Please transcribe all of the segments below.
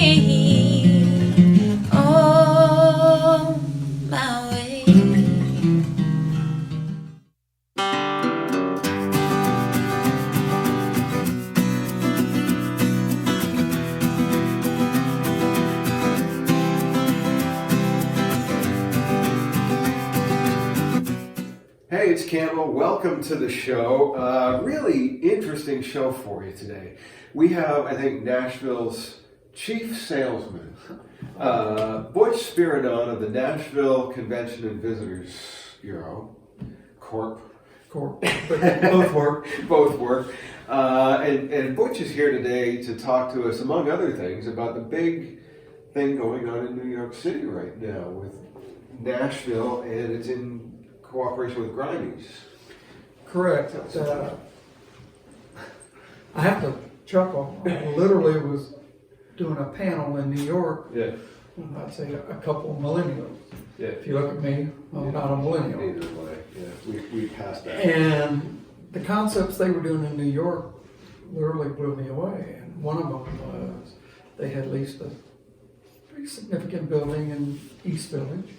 on my way. Hey, it's Camo. Welcome to the show. Really interesting show for you today. We have, I think, Nashville's chief salesman, Butch Spyridon of the Nashville Convention and Visitors Bureau, Corp. But both work. Both work. And Butch is here today to talk to us, among other things, about the big thing going on in New York City right now with Nashville, and it's in cooperation with Grimey's. Correct. I have to chuckle. I literally was doing a panel in New York. Yeah. I'd say a couple millennials. Yeah. If you look at me, I'm not a millennial. Neither way. Yeah. We passed that. And the concepts they were doing in New York literally blew me away. And one of them was they had leased a pretty significant building in East Village,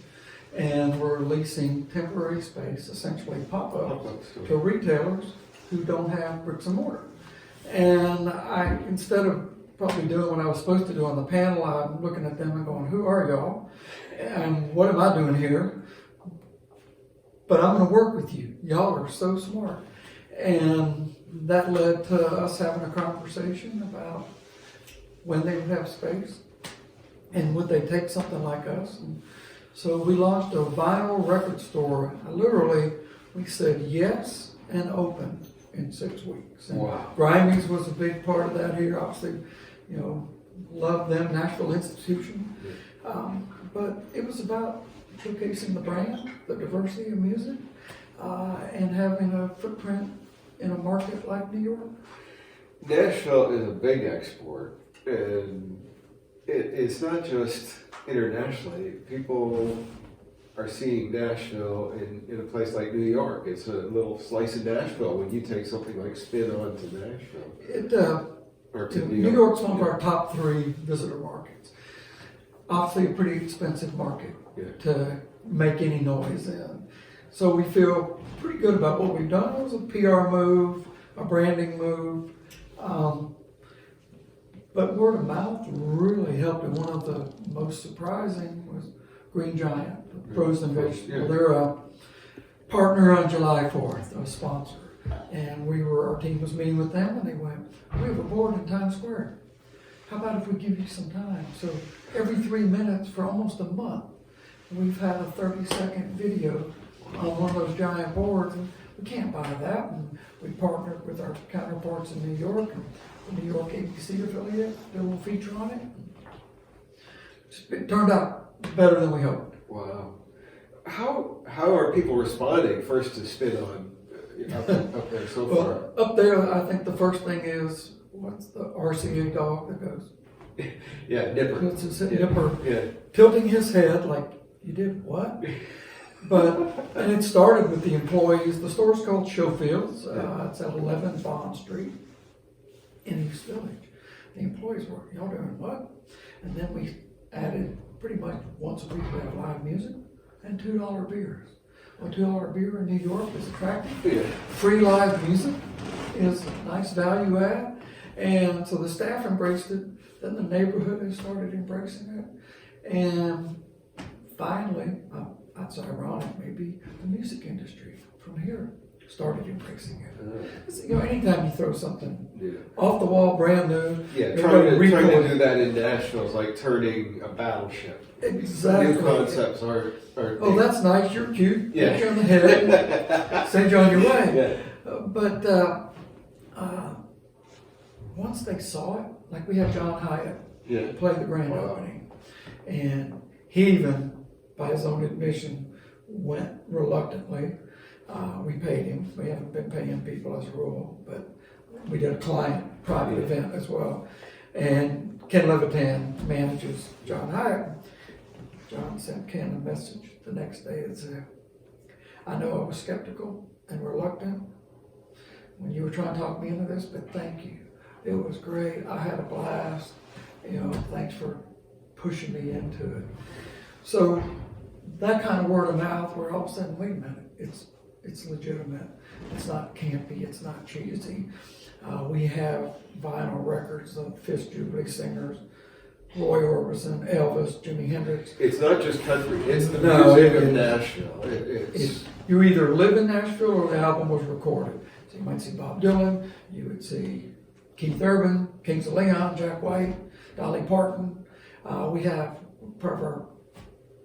and were leasing temporary space, essentially pop-ups, to retailers who don't have bricks and mortar. And I, instead of probably doing what I was supposed to do on the panel, I'm looking at them and going, who are y'all? And what am I doing here? But I'm gonna work with you. Y'all are so smart. And that led to us having a conversation about when they would have space and would they take something like us. And so we launched a vinyl record store. We said yes and opened in 6 weeks. And wow. Grimey's was a big part of that here. Obviously, love them, Nashville institution. But it was about showcasing the brand, the diversity of music, and having a footprint in a market like New York. Nashville is a big export, and it's not just internationally. People are seeing Nashville in a place like New York. It's a little slice of Nashville when you take something like Spin on to Nashville. Or to New York's one of our top 3 visitor markets. Obviously a pretty expensive market to make any noise in. So we feel pretty good about what we've done. It was a PR move, a branding move. But word of mouth really helped, and one of the most surprising was Green Giant, frozen vegetable. Yeah. They're a partner on July 4th, a sponsor. And our team was meeting with them, and they went, we have a board in Times Square. How about if we give you some time? So every 3 minutes for almost a month, we've had a 30-second video on one of those giant boards, and we can't buy that. And we partnered with our counterparts in New York, and the New York ABC affiliate did a little feature on it. It turned out better than we hoped. Wow. How are people responding first to Spin on up there so far? Up there, I think the first thing is, what's the RCA dog that goes? Yeah, Nipper. Puts his Nipper, Yeah. tilting his head like, you did what? And it started with the employees. The store's called SHOWFIELDS. It's at 11 Bond Street in East Village. The employees were, y'all doing what? And then we added pretty much once a week we have live music and $2 beers. Well, $2 beer in New York is attractive. Yeah. Free live music is a nice value add. And so the staff embraced it. Then the neighborhood has started embracing it. And finally, that's ironic, maybe the music industry from here started embracing it. Anytime you throw something off the wall, brand new. Yeah, trying to do that in Nashville is like turning a battleship. Exactly. New concepts are. Oh, that's nice. You're cute. Yeah. Put you on the head. Send you on your way. Yeah. But once they saw it, like we had John Hyatt play the grand opening, and he even, by his own admission, went reluctantly. We paid him. We haven't been paying people as a rule, but we did a client private event as well. And Ken Levitan manages John Hyatt. John sent Ken a message the next day that said, I know I was skeptical and reluctant when you were trying to talk me into this, but thank you. It was great. I had a blast. you know, thanks for pushing me into it. So that kind of word of mouth, where all of a sudden, wait a minute, it's legitimate. It's not campy. It's not cheesy. We have vinyl records of Fisk Jubilee singers, Roy Orbison, Elvis, Jimi Hendrix. It's not just country, it's the No, music it of is. Nashville. It's You either live in Nashville or the album was recorded. So you might see Bob Dylan, you would see Keith Urban, Kings of Leon, Jack White, Dolly Parton. We have part of our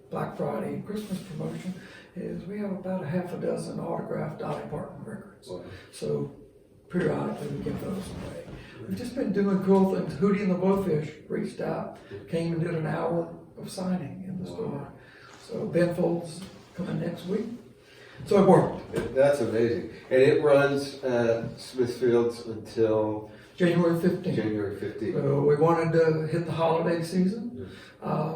Black Friday and Christmas promotion is we have about a half a dozen autographed Dolly Parton records. Wow. So periodically we give those away. We've just been doing cool things. Hootie and the Blowfish reached out, came and did an hour of signing in the store. So Ben Folds coming next week. So it worked. That's amazing. And it runs at Smithfield's until January 15th. January 15th. So we wanted to hit the holiday season.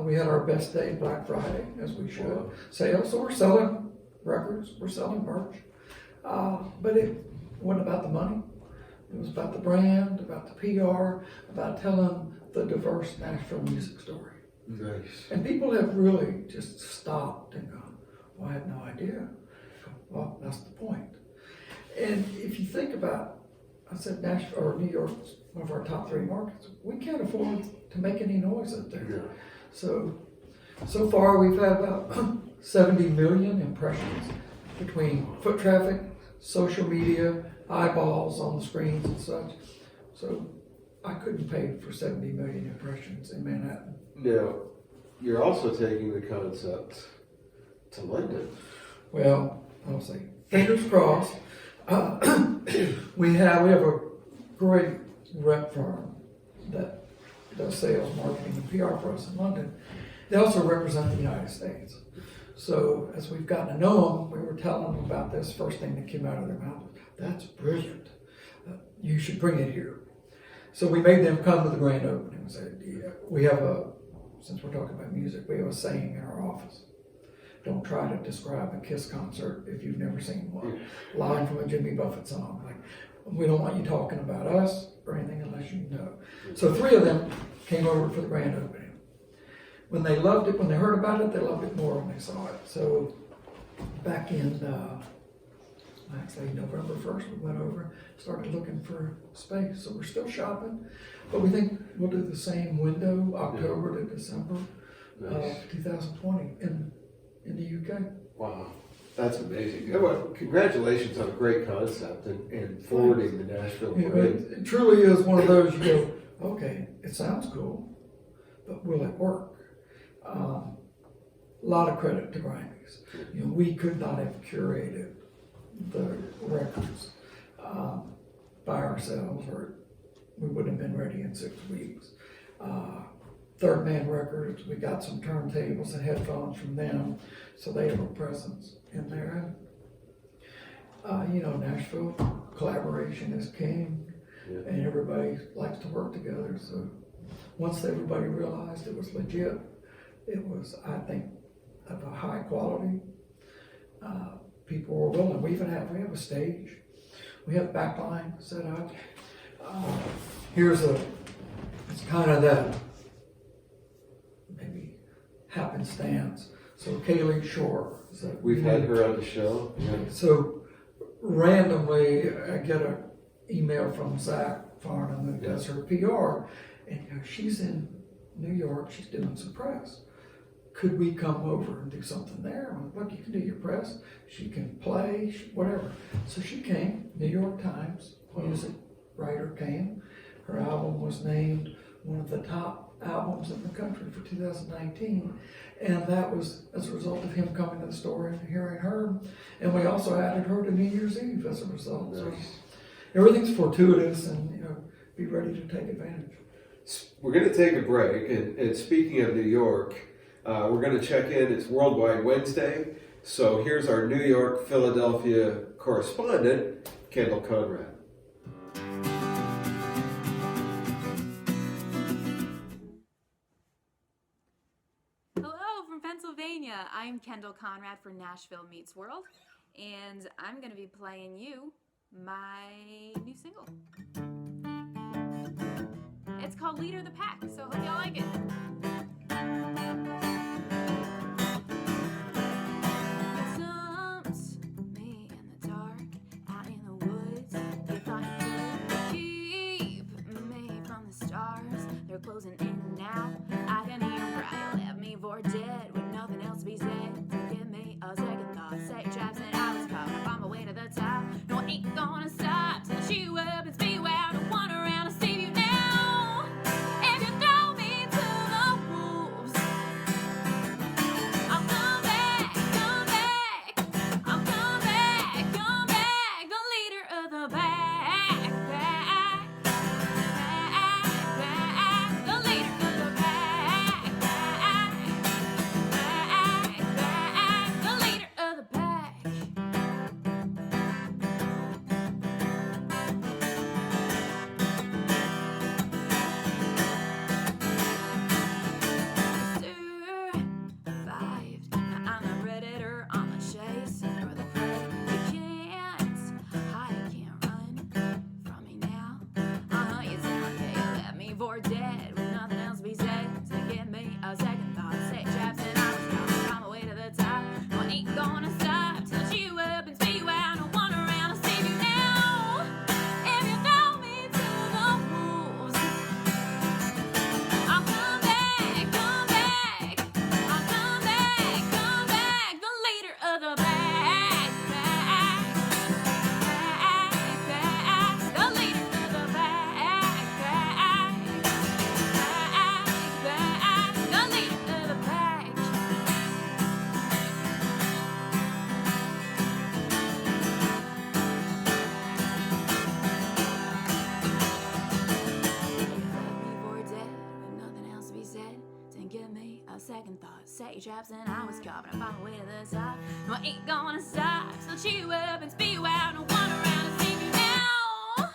We had our best day Black Friday, as we should. Wow. Sales. So we're selling records, we're selling merch. But it wasn't about the money. It was about the brand, about the PR, about telling the diverse Nashville music story. Nice. And people have really just stopped and gone, well, I had no idea. Well, that's the point. And if you think about, I said Nashville or New York's one of our top 3 markets. We can't afford to make any noise up there. Yeah. So far we've had about 70 million impressions between foot traffic, social media, eyeballs on the screens and such. So I couldn't pay for 70 million impressions in Manhattan. Now, you're also taking the concept to London. Well, I'll say fingers crossed. We have a great rep firm that does sales, marketing, and PR for us in London. They also represent the United States. So as we've gotten to know them, we were telling them about this. First thing that came out of their mouth, that's brilliant. You should bring it here. So we made them come to the grand opening and said, yeah, we have since we're talking about music, we have a saying in our office. Don't try to describe a Kiss concert if you've never seen one. Line from a Jimmy Buffett song. Like, we don't want you talking about us or anything unless you know. So 3 of them came over for the grand opening. When they loved it, when they heard about it, they loved it more when they saw it. So back in, actually November 1st, we went over, started looking for space. So we're still shopping, but we think we'll do the same window, October to December Nice. 2020 in the UK. Wow. That's amazing. Yeah, well, congratulations on a great concept and forwarding the Nashville brand. It truly is one of those you go, okay, it sounds cool, but will it work? A lot of credit to Grimey's. You know, we could not have curated the records by ourselves, or we wouldn't have been ready in 6 weeks. Third Man Records, we got some turntables and headphones from them, so they have a presence in there. You know, Nashville, collaboration is king, and everybody likes to work together. So once everybody realized it was legit, it was, I think, of a high quality. People were willing. We have a stage. We have backline set up. It's kind of that maybe happenstance. So Kaylee Shore. We've had her on the show. Yeah. So randomly, I get an email from Zach Farnham, who does her PR, and you know, she's in New York. She's doing some press. Could we come over and do something there? I'm like, look, you can do your press. She can play, whatever. So she came. New York Times music writer came. Her album was named one of the top albums in the country for 2019. And that was as a result of him coming to the store and hearing her. And we also added her to New Year's Eve as a result. Nice. So everything's fortuitous, and you know, be ready to take advantage. We're going to take a break. And speaking of New York, we're going to check in. It's Worldwide Wednesday. So here's our New York, Philadephia correspondent, Kendal Conrad. Hello from Pennsylvania. I'm Kendal Conrad for Nashville Meets World, and I'm going to be playing you my new single. It's called leader of the pack. So hope y'all like it. Dumped me in the dark, out in the woods. You thought you could keep me from the stars. They're closing in now. I can hear them cry. You left me for dead with nothing else to be said. To give me a second thought. Set traps and I was caught up on my way to the top. No, I ain't gonna stop till she weapons be wild. I want around to save you now. If you throw me to the wolves, I'll come back, come back. I'll come back, come back. The leader of the pack, pack, pack. The leader of the pack, pack, pack, pack. The leader of the pack. Survived. Now I'm a predator on the chase for the prey. You can't hide, you can't run from me now. You sound okay, you left me for dead with nothing else to be said. So give me a second thought. Set traps and I was coming on my way to the top. No, I ain't gonna stop till she weapons be wild. No one around to save you now. If you throw me to the wolves, I'll come back, come back. I'll come back, come back. The leader of the pack, pack, pack, pack. The leader of the pack, pack, pack, pack. The leader of the pack. Before dead, with nothing else to be said, didn't give me a second thought. Set your traps and I was caught, but I found my way to the top. No, I ain't gonna stop till she weapons be wild. No one around to save you now.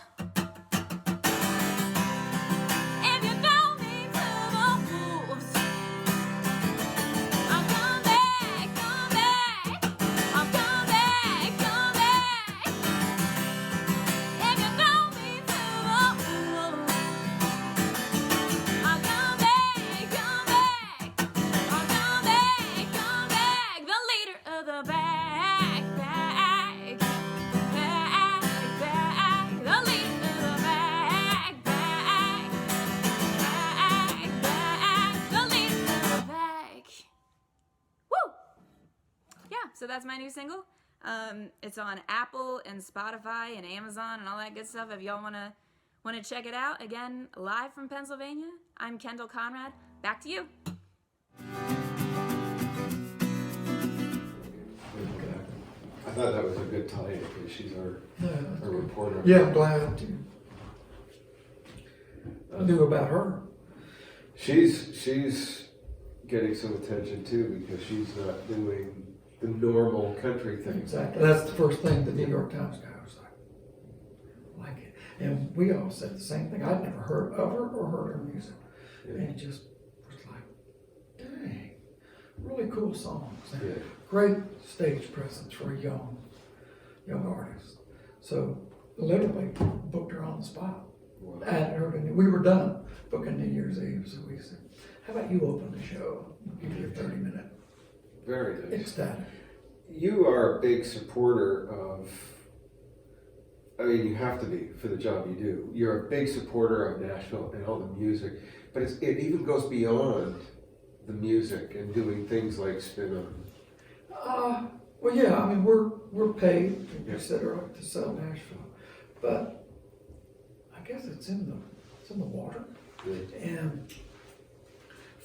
If you throw me to the wolves, I'll come back, come back. I'll come back, come back. If you throw me to the wolves, I'll come back, come back. I'll come back, come back. The leader of the pack, pack, pack, pack. The leader of the pack, pack, pack, pack. The leader of the pack. Woo! Yeah, so that's my new single. It's on Apple and Spotify and Amazon and all that good stuff. If y'all wanna check it out, again, live from Pennsylvania, I'm Kendal Conrad. Back to you. I thought that was a good tie-in because she's our reporter. Yeah, I'm glad to knew about her. She's getting some attention too because she's not doing the normal country thing. Exactly. That's the first thing the New York Times guy was like it. And we all said the same thing. I'd never heard of her or heard her music. Yeah. And it just was like, dang, really cool songs. And Yeah. great stage presence for a young artist. So literally booked her on the spot. Wow. Added her to, we were done booking New Year's Eve, so we said, how about you open the show? We'll give you a 30-minute Very nice. ecstatic. You are a big supporter of, I mean, you have to be for the job you do. You're a big supporter of Nashville and all the music, but it even goes beyond the music and doing things like Spin On. Well, yeah, I mean, we're paid, Yeah. et cetera, to sell Nashville, but I guess it's in the water. Yeah. And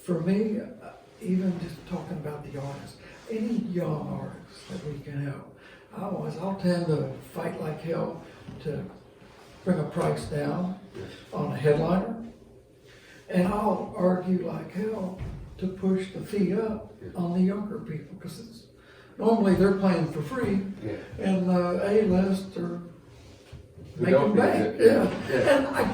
for me, even just talking about the artists, any young artist that we can help, I'll tend to fight like hell to bring a price down on a headliner, and I'll argue like hell to push the fee up on the younger people, because it's normally they're playing for free, Yeah. and A-list are Who making don't need bank. it, Yeah. yeah. And I'm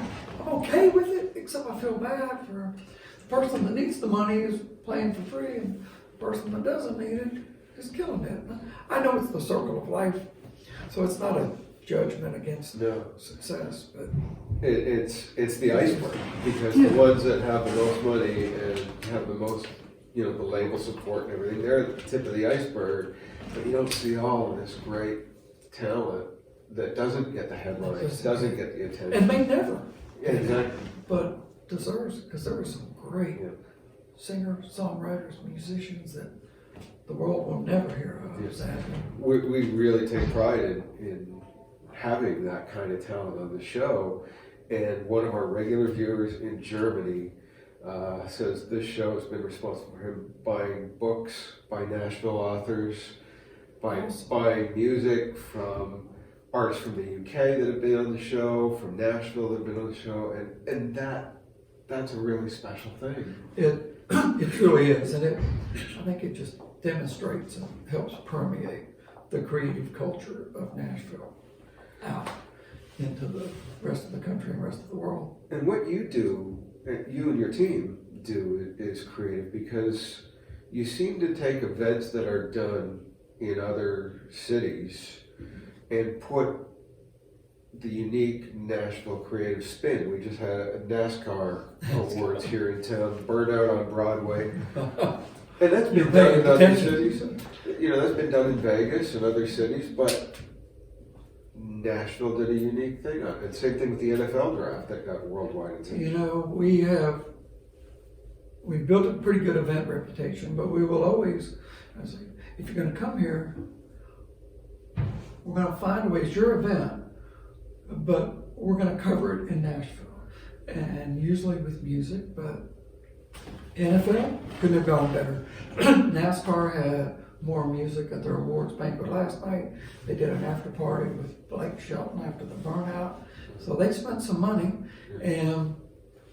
okay with it, except I feel bad for the person that needs the money is playing for free, and the person that doesn't need it is killing it. I know it's the circle of life, so it's not a judgment against No. success, but It's the iceberg, because Yeah. the ones that have the most money and have the most, the label support and everything, they're at the tip of the iceberg, but you don't see all of this great talent that doesn't get the headlines, doesn't get the attention. and may never, Yeah, exactly. but deserves, because there were some great Yeah. singers, songwriters, musicians that the world will never hear of, Yes. sadly. We really take pride in having that kind of talent on the show. And one of our regular viewers in Germany says this show has been responsible for him buying books by Nashville authors, buying music from artists from the UK that have been on the show, from Nashville that have been on the show, and that's a really special thing. It truly is, and I think it just demonstrates and helps permeate the creative culture of Nashville out into the rest of the country and rest of the world. And what you do, you and your team do, is creative, because you seem to take events that are done in other cities and put the unique Nashville creative spin. We just had a NASCAR awards here in town, Burnout on Broadway. And that's been done in other cities. That's been done in Vegas and other cities, but Nashville did a unique thing on it. And same thing with the NFL draft that got worldwide attention. We built a pretty good event reputation, but we will always, I say, if you're going to come here, we're going to find a way. It's your event, but we're going to cover it in Nashville, and usually with music. But NFL couldn't have gone better. NASCAR had more music at their awards banquet last night. They did an after party with Blake Shelton after the burnout. So they spent some money, and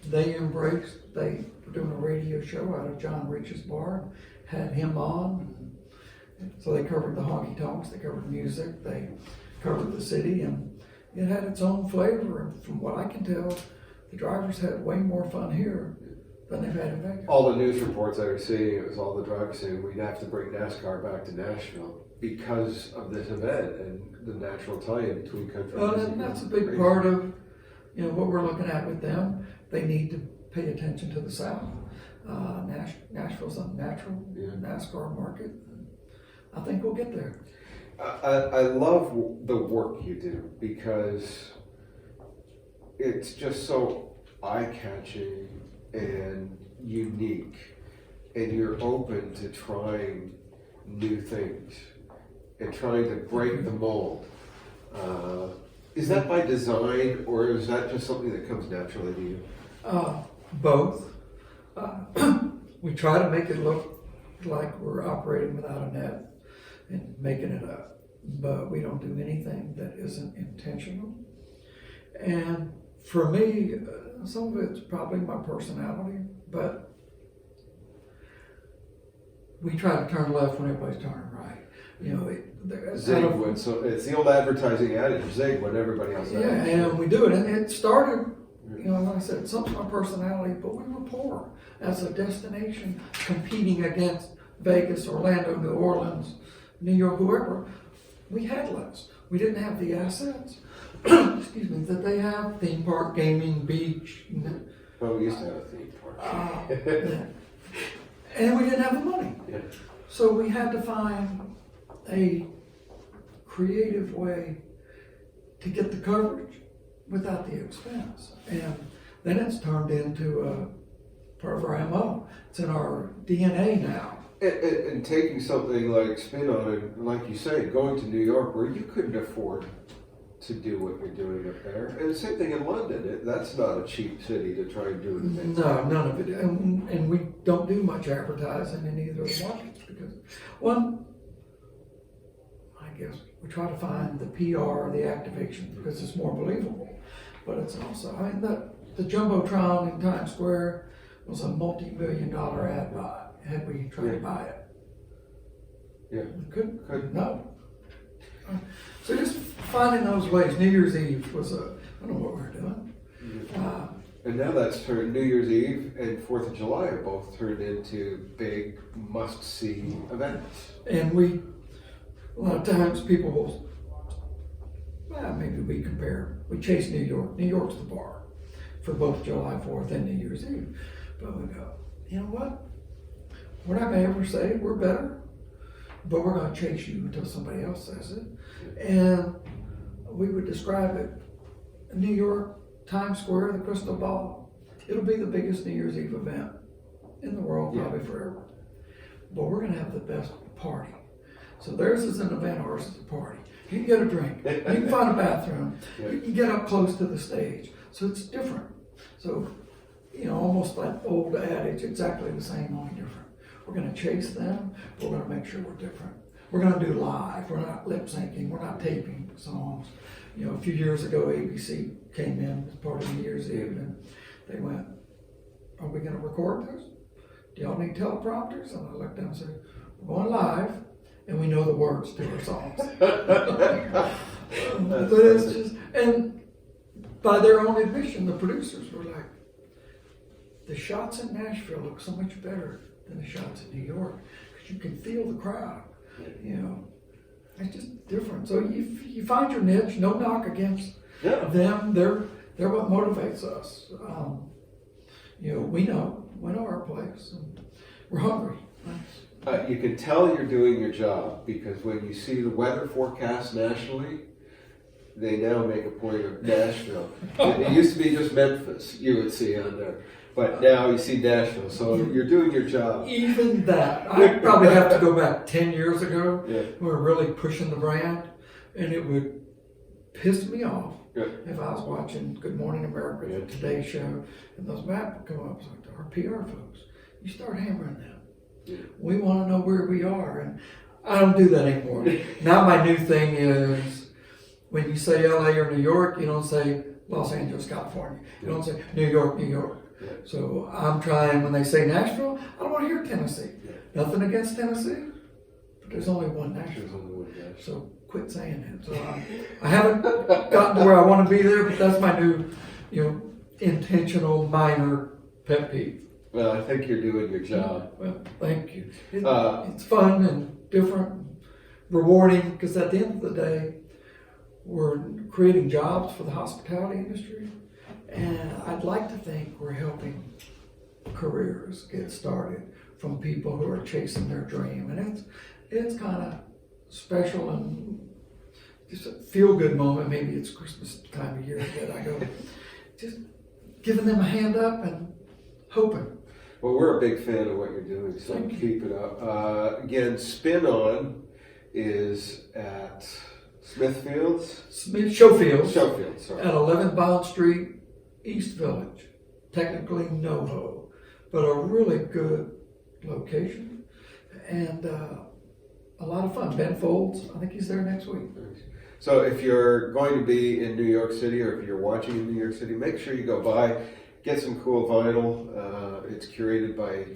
they embraced. They were doing a radio show out of John Rich's bar, had him on. So they covered the honky tonks, they covered music, they covered the city, and it had its own flavor. And from what I can tell, the drivers had way more fun here than they've had in Vegas. All the news reports I was seeing, it was all the drivers saying we'd have to bring NASCAR back to Nashville because of this event and the natural tie-in between countries. Well, and that's a big part of what we're looking at with them. They need to pay attention to the South. Nashville's a natural NASCAR market. I think we'll get there. I love the work you do, because it's just so eye-catching and unique, and you're open to trying new things and trying to break the mold. Is that by design, or is that just something that comes naturally to you? Both. We try to make it look like we're operating without a net and making it up, but we don't do anything that isn't intentional. And for me, some of it's probably my personality, but we try to turn left when everybody's turning right. Zig when it's the old advertising adage, zig when everybody else Yeah, adds. and we do it, and it started, like I said, some of my personality, but we were poor as a destination, competing against Vegas, Orlando, New Orleans, New York, whoever. We had less. We didn't have the assets, excuse me, that they have: theme park, gaming, beach. Well, we used to have a theme park. And we didn't have the money. Yeah. So we had to find a creative way to get the coverage without the expense. And then it's turned into a part of our MO. It's in our DNA now. And taking something like spin on it, like you say, going to New York where you couldn't afford to do what you're doing up there. And the same thing in London. That's not a cheap city to try and do anything. No, none of it. And we don't do much advertising in either of the markets because, one, I guess we try to find the PR, the activation, because it's more believable. But it's also, the Jumbotron in Times Square was a multi-million-dollar ad buy. Had we tried to buy it? Yeah. We couldn't, no. So just finding those ways. New Year's Eve was I don't know what we were doing. And now that's turned, New Year's Eve and 4th of July have both turned into big must-see events. And a lot of times people will, maybe we chase New York. New York's the bar for both July 4th and New Year's Eve. But we go, you know what? We're not going to ever say we're better, but we're going to chase you until somebody else says it. And we would describe it, New York, Times Square, the Crystal Ball. It'll be the biggest New Year's Eve event in the world, probably forever. But we're going to have the best party. So theirs is an event, ours is a party. You can get a drink, you can find a bathroom, you can get up close to the stage. So it's different. So, you know, almost that old adage, exactly the same, only different. We're going to chase them, but we're going to make sure we're different. We're going to do live. We're not lip syncing. We're not taping songs. You know, a few years ago, ABC came in as part of New Year's Eve, and they went, "Are we going to record this? Do y'all need teleprompters?" And I looked down and said, "We're going live, and we know the words to our songs." But it's just, and by their own admission, the producers were like, "The shots in Nashville look so much better than the shots in New York, because you can feel the crowd." You know, it's just different. So you find your niche. No knock against them. They're what motivates us. You know, we know our place, and we're hungry. You can tell you're doing your job because when you see the weather forecast nationally, they now make a point of Nashville. It used to be just Memphis you would see on there. But now you see Nashville, so you're doing your job. Even that, I probably have to go back 10 years ago. Yeah. We were really pushing the brand, and it would piss me off if I was watching Good Morning America, the Today Show, and those maps would come up. It's like, our PR folks, you start hammering them. Yeah. We want to know where we are, and I don't do that anymore. Now my new thing is, when you say LA or New York, you don't say Los Angeles, California. You don't say New York, New York. Yeah. So I'm trying, when they say Nashville, I don't want to hear Tennessee. Yeah. Nothing against Tennessee, but there's only one Nashville. So quit saying it. So I haven't gotten to where I want to be there, but that's my new, you know, intentional minor pet peeve. Well, I think you're doing your job. Well, thank you. It's fun and different, and rewarding, because at the end of the day, we're creating jobs for the hospitality industry. And I'd like to think we're helping careers get started from people who are chasing their dream. And it's kind of special and just a feel-good moment. Maybe it's Christmas time of year that I go, just giving them a hand up and hoping. Well, we're a big fan of what you're doing, so keep it up. Again, Spin On is at SHOWFIELDS, sorry. At 11 Bond Street, East Village. Technically NoHo, but a really good location and a lot of fun. Ben Folds, I think he's there next week. So if you're going to be in New York City, or if you're watching in New York City, make sure you go by, get some cool vinyl. It's curated by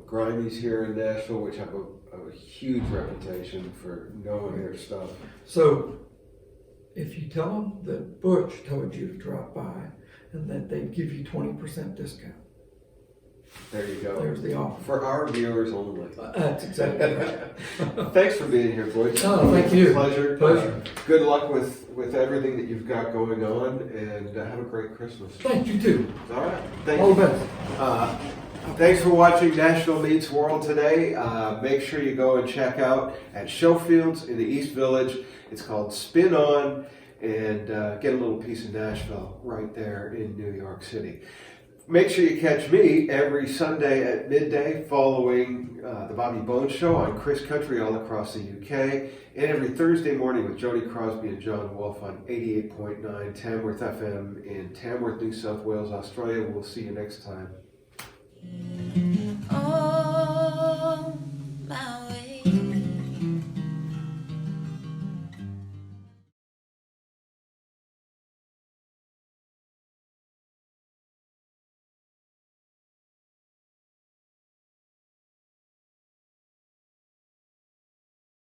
Grimey's here in Nashville, which have a huge reputation for knowing their stuff. So if you tell them that Butch told you to drop by, and that they'd give you 20% discount. There you go. There's the offer. For our viewers only. That's exactly right. Thanks for being here, Butch. Oh, thank you. Pleasure. Pleasure. Good luck with everything that you've got going on, and have a great Christmas. Thank you, too. All right. Thank you. All the best. Thanks for watching Nashville Meets World today. Make sure you go and check out at SHOWFIELDS in the East Village. It's called Spin On, and get a little piece of Nashville right there in New York City. Make sure you catch me every Sunday at midday following the Bobby Bones Show on Chris Country all across the UK, and every Thursday morning with Jody Crosby and John Wolfe on 88.9 Tamworth FM in Tamworth, New South Wales, Australia. We'll see you next time.